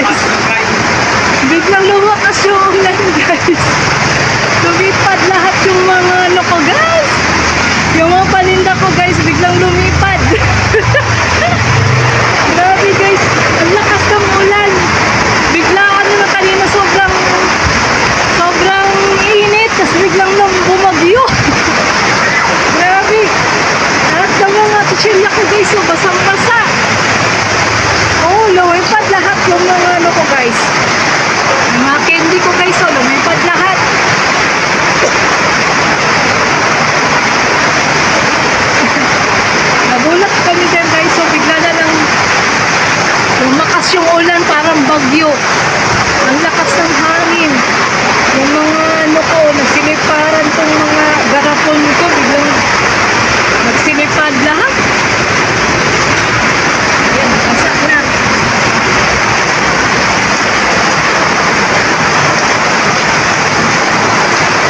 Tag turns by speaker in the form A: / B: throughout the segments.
A: guys. Biglang lumakas yung ulan guys. Lumipad lahat yung mga ano ko guys. Yung mga paninda ko guys, biglang lumipad. Grabe guys, ang lakas ng ulan. Bigla ano na kanina sobrang init, tapos biglang nang bumagyo. Grabe. Lahat ng mga kutsilya ko guys, so basang-basa. Oh, lumipad lahat yung mga ano ko guys. Yung mga candy ko guys, so lumipad lahat. Nagulat kami dyan guys, so bigla na lang lumakas yung ulan, parang bagyo. Ang lakas ng hangin. Yung mga ano ko, nagsiliparan tong mga garapon ko, biglang nagsilipad lahat. Ayan, basa na.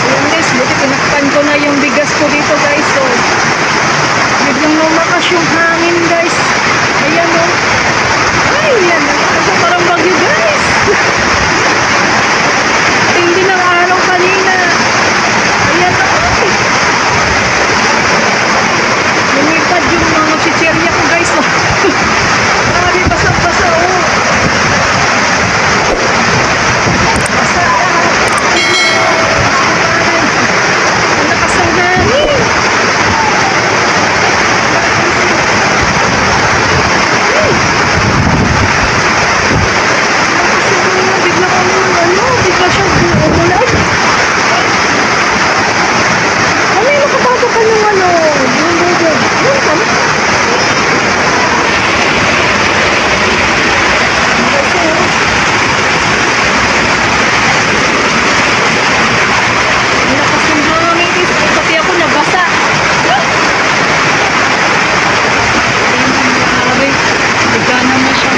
A: Ayan guys, buti tinakpan ko na yung bigas ko dito guys, so biglang lumakas yung hangin guys. Ayan o. Ay, yan. Ito parang bagyo guys. Hindi ng araw kanina. Ayan o. Lumipad yung mga chicherya ko guys o. Grabe, basa-basa o. Basa. Ang lakas ng hangin.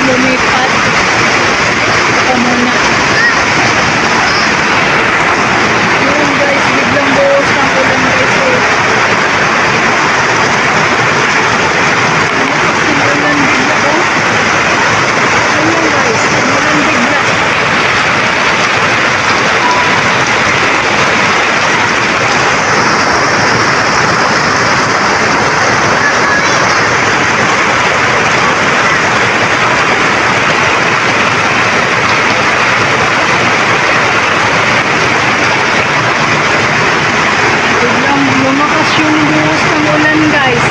A: Lumipad. Ito muna. Yun guys, biglang buhos ng ulan guys. Ulan bigla ko. Ayun guys, ulan bigla. Lumakas yung buhos ng ulan guys.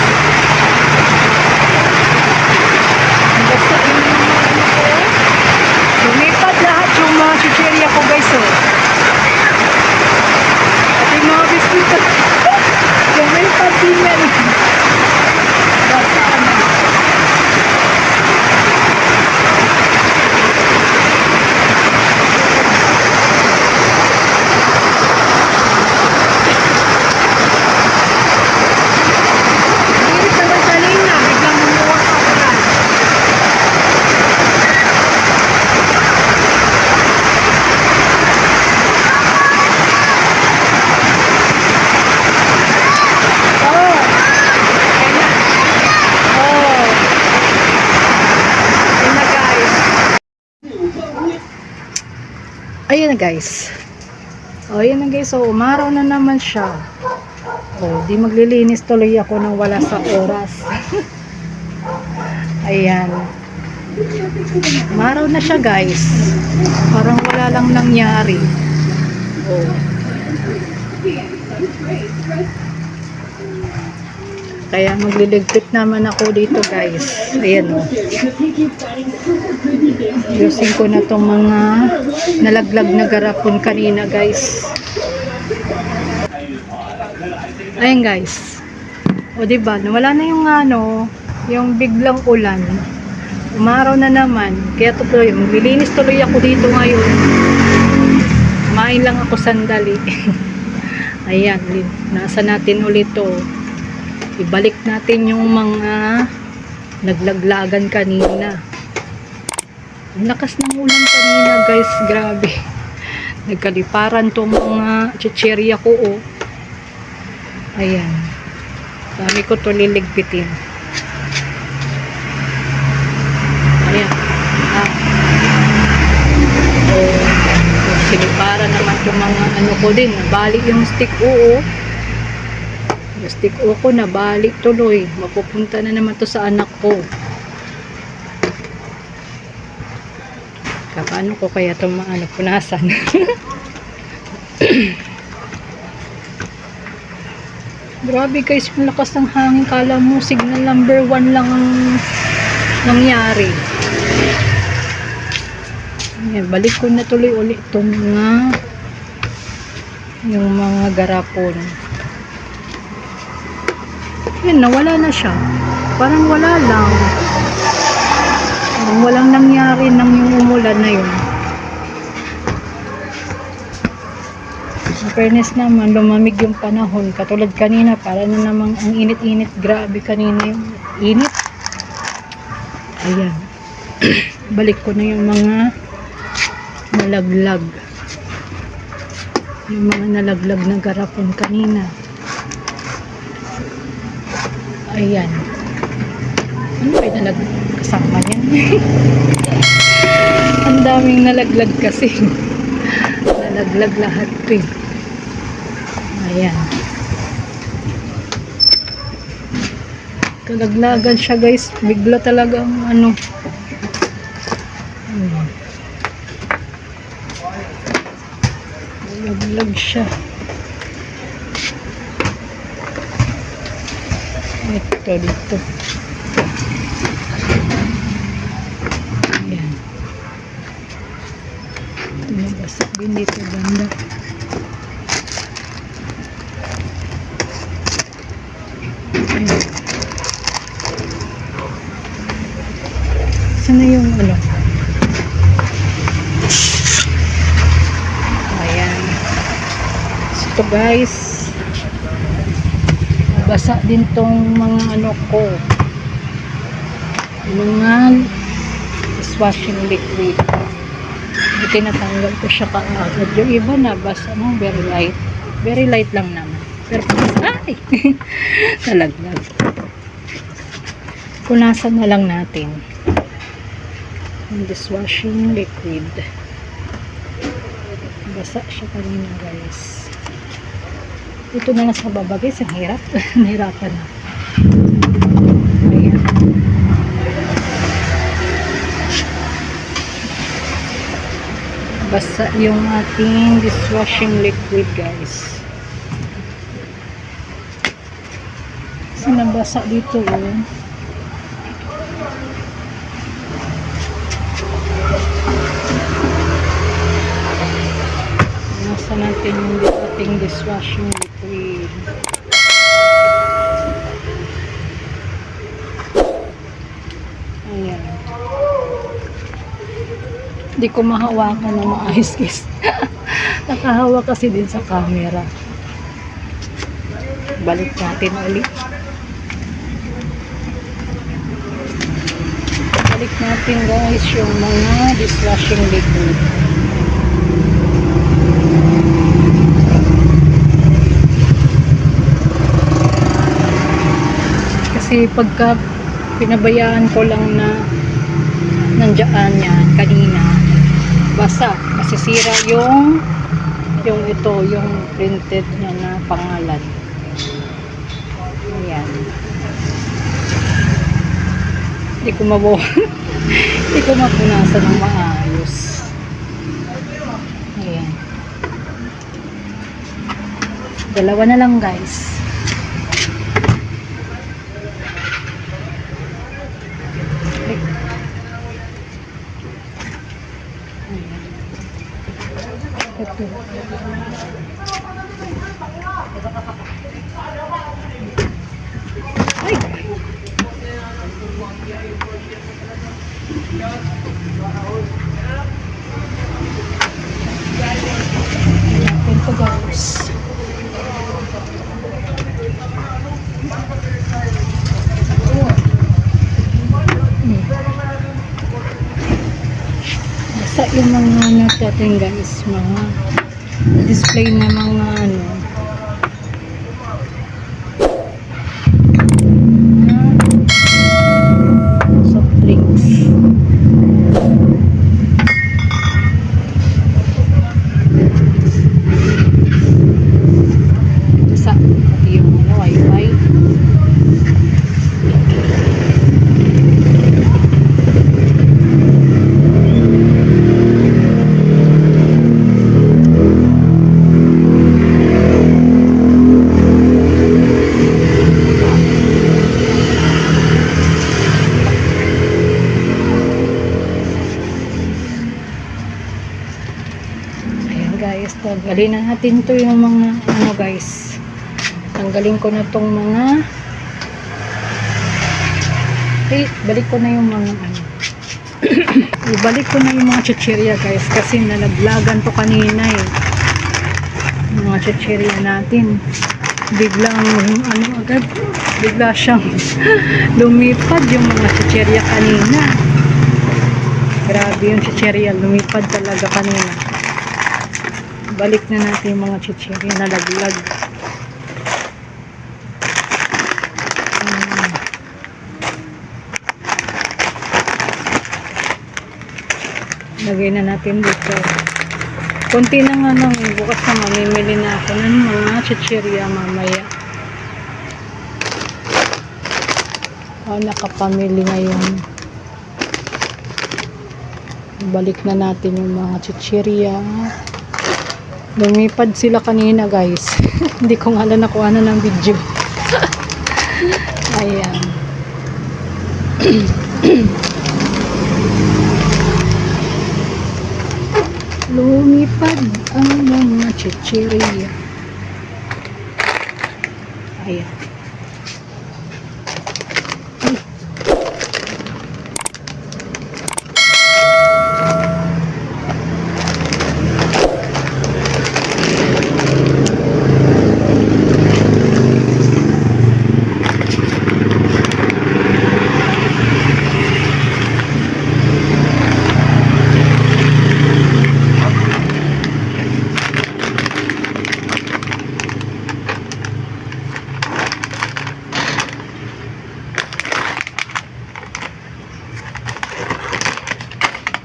A: Basta yung mga ano ko. Lumipad lahat yung mga chicherya ko guys oh. At yung mga biskuit lumipad din yan. Basta ano. Ayan na guys. O, ayan na guys. So, umaraw na naman siya. O, di maglilinis tuloy ako nang wala sa oras. Ayan. Umaraw na siya guys. Parang wala lang nangyari. O. Kaya magliligpit naman ako dito guys. Ayan o. Ayusin ko na tong mga nalaglag na garapon kanina guys. Ayan guys. O diba, nawala na yung ano, yung biglang ulan. Umaraw na naman. Kaya tuloy, maglilinis tuloy ako dito ngayon. Kumain lang ako sandali. Ayan, nasa natin ulit to. Ibalik natin yung mga naglaglagan kanina. Ang lakas ng ulan kanina guys, grabe. Nagkaliparan tong mga chicherya ko oh. Ayan. Dami ko to liligpitin. Ayan. ko din, nabalik yung stick uo. Yung stick uo ko nabalik tuloy. Mapupunta na naman to sa anak ko. Paano ko kaya itong punasan? Grabe guys, yung lakas ng hangin. Kala mo signal number 1 lang ang nangyari. Ayan, balik ko na tuloy ulit itong yung mga garapon. Ayan, nawala na siya. Parang wala lang. Parang walang nangyari nang yung umulan na yun. In fairness naman, lumamig yung panahon. Katulad kanina, para na namang ang init-init. Grabe kanina yung init. Ayan. Balik ko na yung mga nalaglag. Yung mga nalaglag na garapon kanina. Ayan. Ano ba yung nalaglag? Kasama yan. Ang daming nalaglag kasi. Nalaglag lahat to eh. Ayan. Kalaglagan siya guys. Bigla talagang nalaglag siya. Ito dito. Ayan. Ito nabasak din dito banda. Ayan. Sana yung ayan. So guys, basa din tong mga ko, mga dishwashing liquid. Tinatanggal ko siya kaagad. Yung iba na basa very light lang naman, pero ay nalaglag. Punasan na lang natin yung dishwashing liquid. Basa siya kanina guys. Ito na nasa baba guys, ang hirap. Nahirapan na. Ayan. Basa yung ating dishwashing liquid guys. Kasi nabasa dito nasa natin yung ating dishwashing liquid. Ayan. Hindi ko mahawakan na maayos guys. Nakahawa kasi din sa camera. Balik natin ulit. Balik natin guys yung mga dishwashing liquid. Kasi pagka pinabayaan ko lang na nandiyan yan kanina, basa, masisira yung printed niya na pangalan. Ayan. Hindi ko hindi ko mapunasan ng maayos. Ayan. Dalawa na lang guys. Ito. Ay! Ito guys. Basta yung mga natin guys, mga display na mga soft drinks. guys, tanggalin na natin to yung mga ano guys. Tanggalin ko na tong mga balik ko na yung mga ano. Ibalik ko na yung mga chichirya guys kasi nalaglagan to kanina eh. Yung mga chichirya natin. Biglang ano agad, bigla siyang lumipad yung mga chichirya kanina. Grabe yung chichirya, lumipad talaga kanina. Balik na natin yung mga chichirya na laglag. Lagay na natin dito. Konti na nga lang, bukas na mamimili na ako ng mga chichirya mamaya. Nakapamili ngayon. Balik na natin yung mga chichirya. Lumipad sila kanina guys. Hindi ko nga alam nakuha na ng video. Ayan. Lumipad ang mga chichirya. Ayan.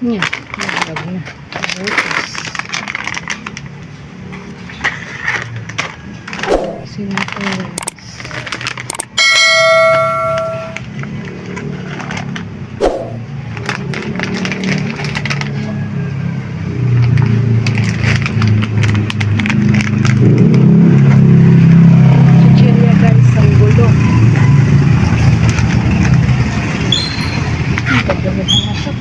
A: Yan, nalaglag na. Sinapos. Chichirya guys, ang gulo. Ang pagdamit ang masak.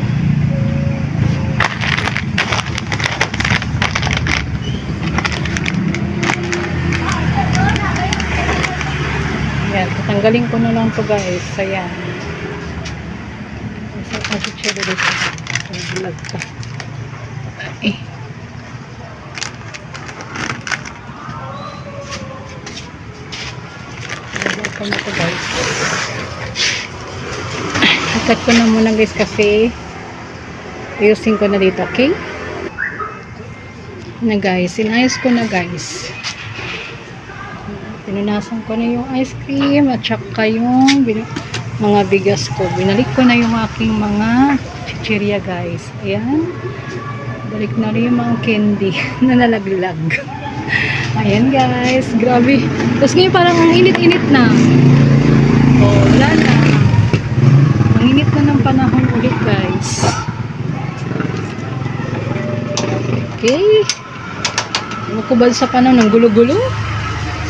A: Ayan, tatanggalin ko na lang to guys. Ayan. Isa pa si Chelo dito. Vlog ka. Eh. Vlog ko na to guys. Ikat ko na muna guys kasi ayusin ko na dito. Okay? Na guys. Inayos ko na guys. Pinunasan ko na yung ice cream at saka yung mga bigas ko. Binalik ko na yung aking mga chichirya guys. Ayan. Balik na rin yung mga candy na nalaglag. Ayan guys. Grabe. Tapos ngayon parang ang init-init na. Oh, wala na. Ang init na ng panahon ulit guys. Okay. Makubad sa panahon ng gulo-gulo.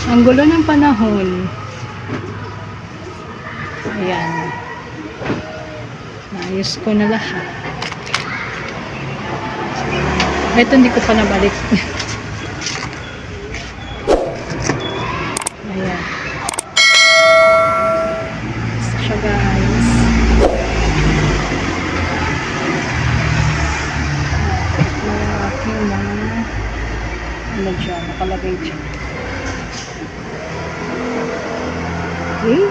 A: Ang gulo ng panahon. Ayan. Naayos ko na lahat. Ito hindi ko pa nabalik. Ayan. So guys. Aking mga ano dyan, nakalagay dyan. Okay.